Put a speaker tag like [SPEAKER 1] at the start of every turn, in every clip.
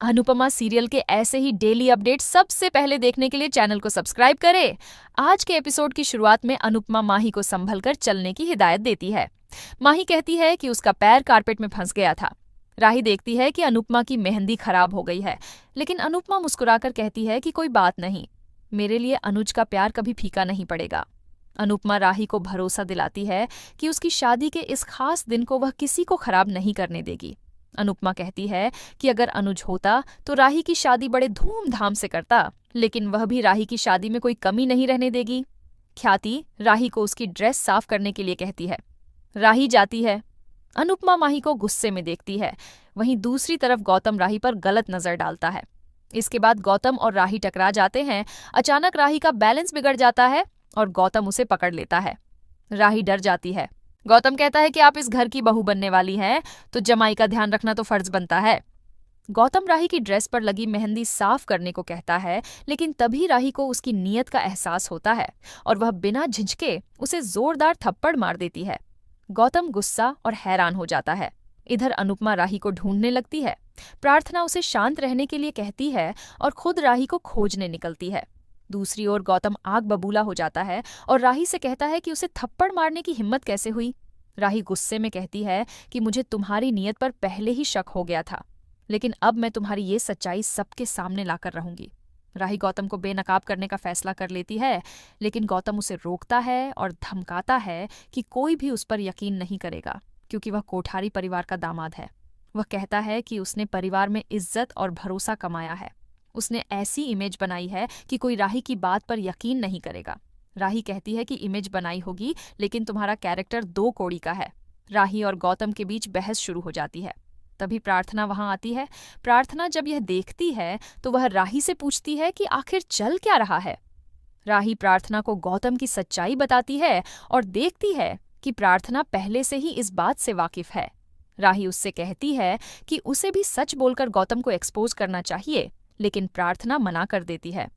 [SPEAKER 1] Anupama serial के ऐसे ही daily update सबसे पहले देखने के लिए चैनल को सब्सक्राइब करें। आज के एपिसोड की शुरुआत में अनुपमा माही को संभलकर चलने की हिदायत देती है। माही कहती है कि उसका पैर कारपेट में फंस गया था। राही देखती है कि अनुपमा की मेहंदी खराब हो गई है, लेकिन अनुपमा मुस्कुराकर कहती है कि कोई बात नहीं, मेरे लिए अनुज का प्यार कभी फीका नहीं पड़ेगा। अनुपमा राही को भरोसा दिलाती है कि उसकी शादी के इस खास दिन को वह किसी को खराब नहीं करने देगी। अनुपमा कहती है कि अगर अनुज होता तो राही की शादी बड़े धूमधाम से करता, लेकिन वह भी राही की शादी में कोई कमी नहीं रहने देगी। ख्याति राही को उसकी ड्रेस साफ करने के लिए कहती है। राही जाती है। अनुपमा माही को गुस्से में देखती है। वहीं दूसरी तरफ गौतम राही पर गलत नजर डालता है। इसके बाद गौतम और राही टकरा जाते हैं। अचानक राही का बैलेंस बिगड़ जाता है और गौतम उसे पकड़ लेता है। राही डर जाती है। गौतम कहता है कि आप इस घर की बहू बनने वाली हैं, तो जमाई का ध्यान रखना तो फर्ज बनता है। गौतम राही की ड्रेस पर लगी मेहंदी साफ करने को कहता है, लेकिन तभी राही को उसकी नीयत का एहसास होता है और वह बिना झिझके उसे जोरदार थप्पड़ मार देती है। गौतम गुस्सा और हैरान हो जाता है। इधर अनुपमा राही को ढूंढने लगती है। प्रार्थना उसे शांत रहने के लिए कहती है और खुद राही को खोजने निकलती है। दूसरी ओर गौतम आग बबूला हो जाता है और राही से कहता है कि उसे थप्पड़ मारने की हिम्मत कैसे हुई। राही गुस्से में कहती है कि मुझे तुम्हारी नीयत पर पहले ही शक हो गया था, लेकिन अब मैं तुम्हारी ये सच्चाई सबके सामने लाकर रहूंगी। राही गौतम को बेनकाब करने का फैसला कर लेती है, लेकिन गौतम उसे रोकता है और धमकाता है कि कोई भी उस पर यकीन नहीं करेगा, क्योंकि वह कोठारी परिवार का दामाद है। वह कहता है कि उसने परिवार में इज्जत और भरोसा कमाया है। उसने ऐसी इमेज बनाई है कि कोई राही की बात पर यकीन नहीं करेगा। राही कहती है कि इमेज बनाई होगी, लेकिन तुम्हारा कैरेक्टर 2 कौड़ी का है। राही और गौतम के बीच बहस शुरू हो जाती है। तभी प्रार्थना वहां आती है। प्रार्थना जब यह देखती है तो वह राही से पूछती है कि आखिर चल क्या रहा है। राही प्रार्थना को गौतम की सच्चाई बताती है और देखती है कि प्रार्थना पहले से ही इस बात से वाकिफ है। राही उससे कहती है कि उसे भी सच बोलकर गौतम को एक्सपोज करना चाहिए, लेकिन प्रार्थना मना कर देती है।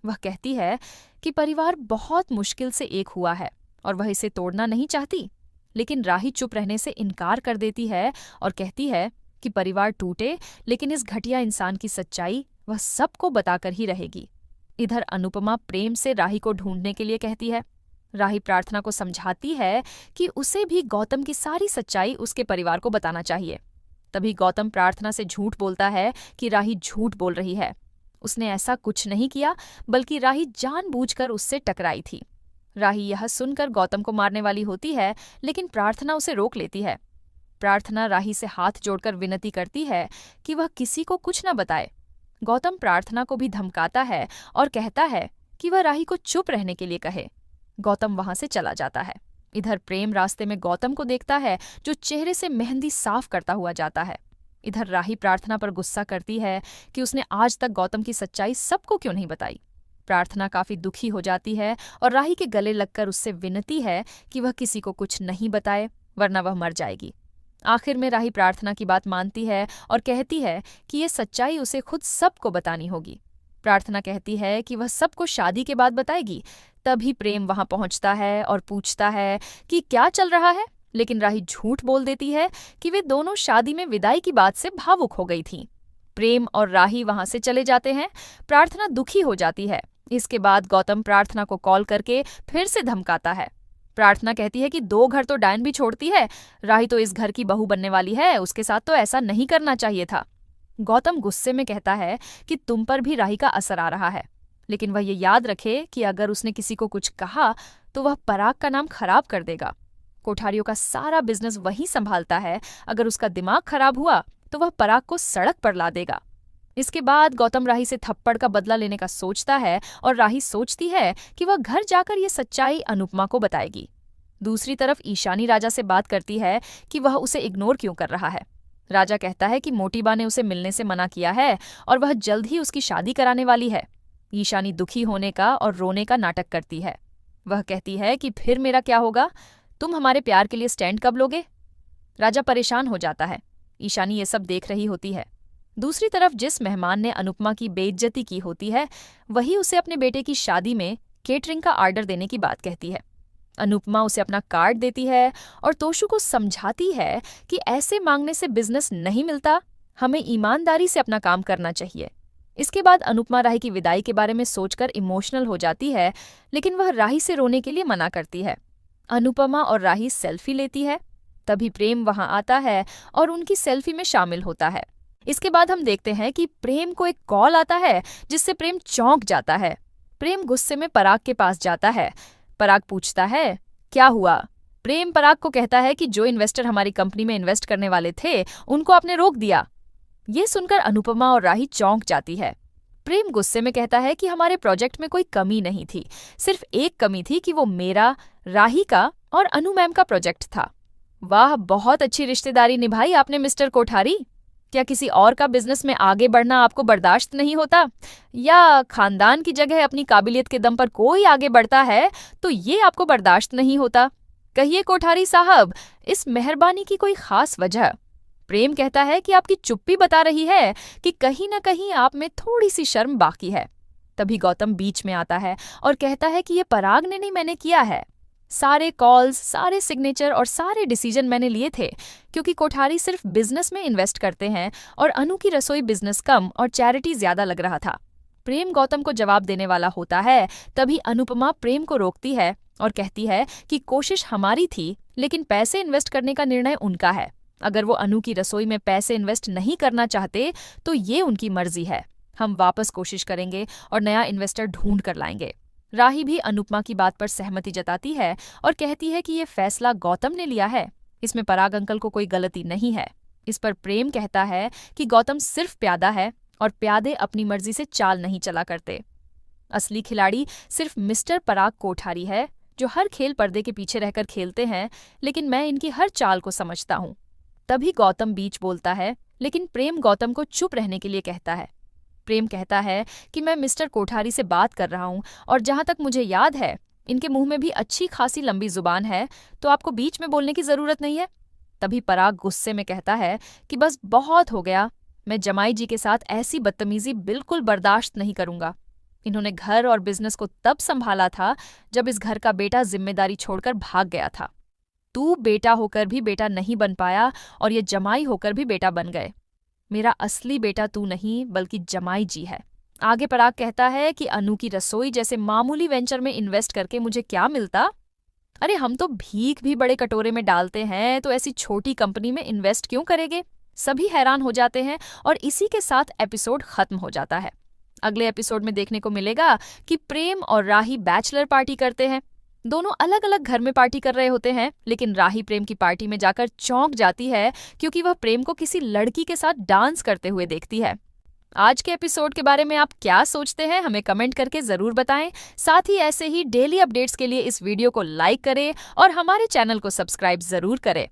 [SPEAKER 1] वह कहती है कि परिवार बहुत मुश्किल से एक हुआ है और वह इसे तोड़ना नहीं चाहती, लेकिन राही चुप रहने से इनकार कर देती है और कहती है कि परिवार टूटे, लेकिन इस घटिया इंसान की सच्चाई वह सबको बताकर ही रहेगी। इधर अनुपमा प्रेम से राही को ढूंढने के लिए कहती है। राही प्रार्थना को समझाती है कि उसे भी गौतम की सारी सच्चाई उसके परिवार को बताना चाहिए। तभी गौतम प्रार्थना से झूठ बोलता है कि राही झूठ बोल रही है। उसने ऐसा कुछ नहीं किया, बल्कि राही जानबूझकर उससे टकराई थी। राही यह सुनकर गौतम को मारने वाली होती है, लेकिन प्रार्थना उसे रोक लेती है। प्रार्थना राही से हाथ जोड़कर विनती करती है कि वह किसी को कुछ न बताए। गौतम प्रार्थना को भी धमकाता है और कहता है कि वह राही को चुप रहने के लिए कहे। गौतम वहां से चला जाता है। इधर प्रेम रास्ते में गौतम को देखता है, जो चेहरे से मेहंदी साफ करता हुआ जाता है। इधर राही प्रार्थना पर गुस्सा करती है कि उसने आज तक गौतम की सच्चाई सबको क्यों नहीं बताई। प्रार्थना काफी दुखी हो जाती है और राही के गले लगकर उससे विनती है कि वह किसी को कुछ नहीं बताए, वरना वह मर जाएगी। आखिर में राही प्रार्थना की बात मानती है और कहती है कि ये सच्चाई उसे खुद सबको बतानी होगी। प्रार्थना कहती है कि वह सबको शादी के बाद बताएगी। तभी प्रेम वहां पहुंचता है और पूछता है कि क्या चल रहा है, लेकिन राही झूठ बोल देती है कि वे दोनों शादी में विदाई की बात से भावुक हो गई थीं। प्रेम और राही वहां से चले जाते हैं। प्रार्थना दुखी हो जाती है। इसके बाद गौतम प्रार्थना को कॉल करके फिर से धमकाता है। प्रार्थना कहती है कि 2 घर तो डायन भी छोड़ती है, राही तो इस घर की बहू बनने वाली है, उसके साथ तो ऐसा नहीं करना चाहिए था। गौतम गुस्से में कहता है कि तुम पर भी राही का असर आ रहा है, लेकिन वह ये याद रखे कि अगर उसने किसी को कुछ कहा तो वह पराग का नाम खराब कर देगा। कोठारियों का सारा बिजनेस वही संभालता है, अगर उसका दिमाग खराब हुआ तो वह पराग को सड़क पर ला देगा। इसके बाद गौतम राही से थप्पड़ का बदला लेने का सोचता है और राही सोचती है कि वह घर जाकर ये सच्चाई अनुपमा को बताएगी। दूसरी तरफ ईशानी राजा से बात करती है कि वह उसे इग्नोर क्यों कर रहा है। राजा कहता है कि मोटी बा ने उसे मिलने से मना किया है और वह जल्द ही उसकी शादी कराने वाली है। ईशानी दुखी होने का और रोने का नाटक करती है। वह कहती है कि फिर मेरा क्या होगा, तुम हमारे प्यार के लिए स्टैंड कब लोगे। राजा परेशान हो जाता है। ईशानी ये सब देख रही होती है। दूसरी तरफ जिस मेहमान ने अनुपमा की बेइज्जती की होती है, वही उसे अपने बेटे की शादी में केटरिंग का ऑर्डर देने की बात कहती है। अनुपमा उसे अपना कार्ड देती है और तोशु को समझाती है कि ऐसे मांगने से बिजनेस नहीं मिलता, हमें ईमानदारी से अपना काम करना चाहिए। इसके बाद अनुपमा राही की विदाई के बारे में सोचकर इमोशनल हो जाती है, लेकिन वह राही से रोने के लिए मना करती है। अनुपमा और राही सेल्फी लेती है। तभी प्रेम वहां आता है और उनकी सेल्फी में शामिल होता है। इसके बाद हम देखते हैं कि प्रेम को एक कॉल आता है, जिससे प्रेम चौंक जाता है। प्रेम गुस्से में पराग के पास जाता है। पराग पूछता है, क्या हुआ? प्रेम पराग को कहता है कि जो इन्वेस्टर हमारी कंपनी में इन्वेस्ट करने वाले थे, उनको आपने रोक दिया। ये सुनकर अनुपमा और राही चौंक जाती है। प्रेम गुस्से में कहता है कि हमारे प्रोजेक्ट में कोई कमी नहीं थी, सिर्फ एक कमी थी कि वो मेरा, राही का और अनु मैम का प्रोजेक्ट था। वाह, बहुत अच्छी रिश्तेदारी निभाई आपने मिस्टर कोठारी। क्या किसी और का बिजनेस में आगे बढ़ना आपको बर्दाश्त नहीं होता? या खानदान की जगह अपनी काबिलियत के दम पर कोई आगे बढ़ता है तो ये आपको बर्दाश्त नहीं होता? कहिए कोठारी साहब, इस मेहरबानी की कोई खास वजह? प्रेम कहता है कि आपकी चुप्पी बता रही है कि कहीं न कहीं आप में थोड़ी सी शर्म बाकी है। तभी गौतम बीच में आता है और कहता है कि ये पराग ने नहीं, मैंने किया है। सारे कॉल्स, सारे सिग्नेचर और सारे डिसीजन मैंने लिए थे, क्योंकि कोठारी सिर्फ बिजनेस में इन्वेस्ट करते हैं और अनु की रसोई बिजनेस कम और चैरिटी ज्यादा लग रहा था। प्रेम गौतम को जवाब देने वाला होता है, तभी अनुपमा प्रेम को रोकती है और कहती है कि कोशिश हमारी थी, लेकिन पैसे इन्वेस्ट करने का निर्णय उनका है। अगर वो अनु की रसोई में पैसे इन्वेस्ट नहीं करना चाहते तो ये उनकी मर्जी है। हम वापस कोशिश करेंगे और नया इन्वेस्टर ढूंढ कर लाएंगे। राही भी अनुपमा की बात पर सहमति जताती है और कहती है कि ये फैसला गौतम ने लिया है, इसमें पराग अंकल को कोई गलती नहीं है। इस पर प्रेम कहता है कि गौतम सिर्फ प्यादा है और प्यादे अपनी मर्जी से चाल नहीं चला करते। असली खिलाड़ी सिर्फ मिस्टर पराग कोठारी है, जो हर खेल पर्दे के पीछे रहकर खेलते हैं, लेकिन मैं इनकी हर चाल को समझता हूँ। तभी गौतम बीच बोलता है, लेकिन प्रेम गौतम को चुप रहने के लिए कहता है। प्रेम कहता है कि मैं मिस्टर कोठारी से बात कर रहा हूँ और जहां तक मुझे याद है, इनके मुंह में भी अच्छी खासी लंबी जुबान है, तो आपको बीच में बोलने की जरूरत नहीं है। तभी पराग गुस्से में कहता है कि बस बहुत हो गया, मैं जमाई जी के साथ ऐसी बदतमीजी बिल्कुल बर्दाश्त नहीं करूंगा। इन्होंने घर और बिजनेस को तब संभाला था जब इस घर का बेटा जिम्मेदारी छोड़कर भाग गया था। तू बेटा होकर भी बेटा नहीं बन पाया और ये जमाई होकर भी बेटा बन गए। मेरा असली बेटा तू नहीं बल्कि जमाई जी है। आगे पराग कहता है कि अनु की रसोई जैसे मामूली वेंचर में इन्वेस्ट करके मुझे क्या मिलता? अरे हम तो भीख भी बड़े कटोरे में डालते हैं, तो ऐसी छोटी कंपनी में इन्वेस्ट क्यों करेंगे? सभी हैरान हो जाते हैं और इसी के साथ एपिसोड खत्म हो जाता है। अगले एपिसोड में देखने को मिलेगा कि प्रेम और राही बैचलर पार्टी करते हैं। दोनों अलग अलग घर में पार्टी कर रहे होते हैं, लेकिन राही प्रेम की पार्टी में जाकर चौंक जाती है क्योंकि वह प्रेम को किसी लड़की के साथ डांस करते हुए देखती है। आज के एपिसोड के बारे में आप क्या सोचते हैं, हमें कमेंट करके जरूर बताएं। साथ ही ऐसे ही डेली अपडेट्स के लिए इस वीडियो को लाइक करें और हमारे चैनल को सब्सक्राइब जरूर करें।